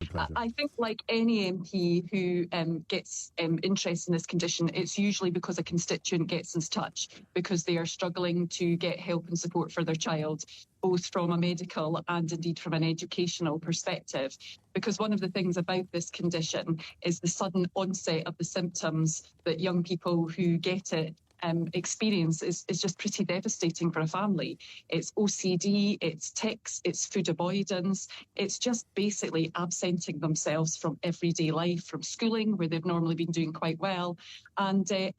pleasure. I think, like any MP who gets interest in this condition, it's usually because a constituent gets in touch because they are struggling to get help and support for their child, both from a medical and indeed from an educational perspective. Because one of the things about this condition is the sudden onset of the symptoms that young people who get it experience is just pretty devastating for a family. It's OCD, it's tics, it's food avoidance. It's just basically absenting themselves from everyday life, from schooling, where they've normally been doing quite well. And the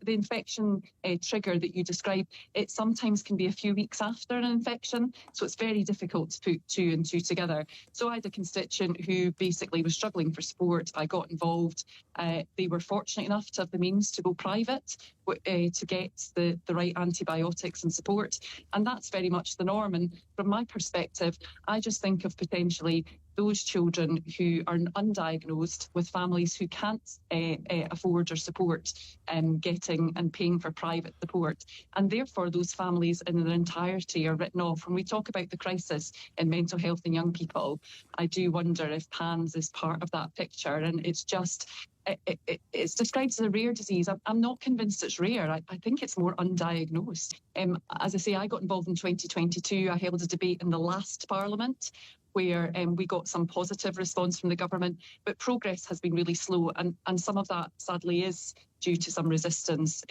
infection trigger that you described, it sometimes can be a few weeks after an infection. So it's very difficult to put two and two together. So I had a constituent who basically was struggling for support. I got involved. They were fortunate enough to have the means to go private to get the right antibiotics and support. And that's very much the norm. And from my perspective, I just think of potentially those children who are undiagnosed with families who can't afford or support getting and paying for private support. And therefore, those families in their entirety are written off. When we talk about the crisis in mental health in young people, I do wonder if PANS is part of that picture. And it's just... It's described as a rare disease. I'm not convinced it's rare. I think it's more undiagnosed. As I say, I got involved in 2022. I held a debate in the last Parliament where we got some positive response from the government, but progress has been really slow. And some of that, sadly, is due to some resistance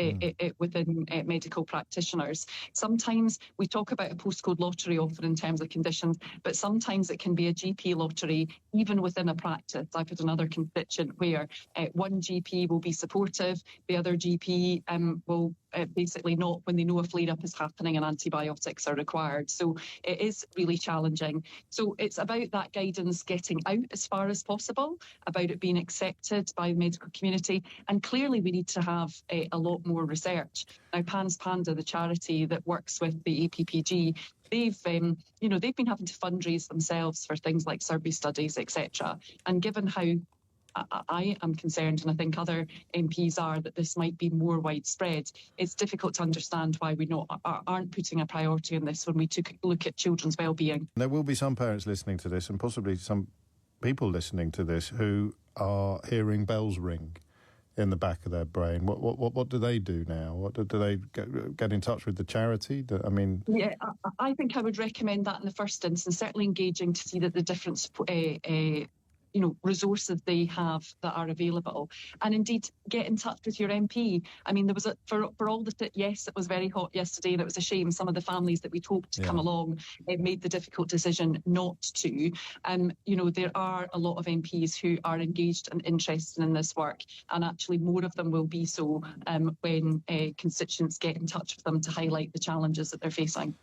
within medical practitioners. Sometimes we talk about a postcode lottery often in terms of conditions, but sometimes it can be a GP lottery, even within a practice. I've had another constituent where one GP will be supportive, the other GP will basically not when they know a flare-up is happening and antibiotics are required. So it is really challenging. So it's about that guidance getting out as far as possible, about it being accepted by the medical community, and clearly we need to have a lot more research. Now, PANS Panda, the charity that works with the APPG, they've been having to fundraise themselves for things like survey studies, etc. And given how I am concerned, and I think other MPs are, that this might be more widespread, it's difficult to understand why we aren't putting a priority on this when we took a look at children's well-being. There will be some parents listening to this, and possibly some people listening to this, who are hearing bells ring in the back of their brain. What do they do now? What do they get in touch with the charity? I think I would recommend that in the first instance, certainly engaging to see that the different resources they have that are available, and indeed get in touch with your MP. I mean, there was for all that. Yes, it was very hot yesterday, and it was a shame. Some of the families that we'd hoped to come along made the difficult decision not to. There are a lot of MPs who are engaged and interested in this work, and actually more of them will be so when constituents get in touch with them to highlight the challenges that they're facing.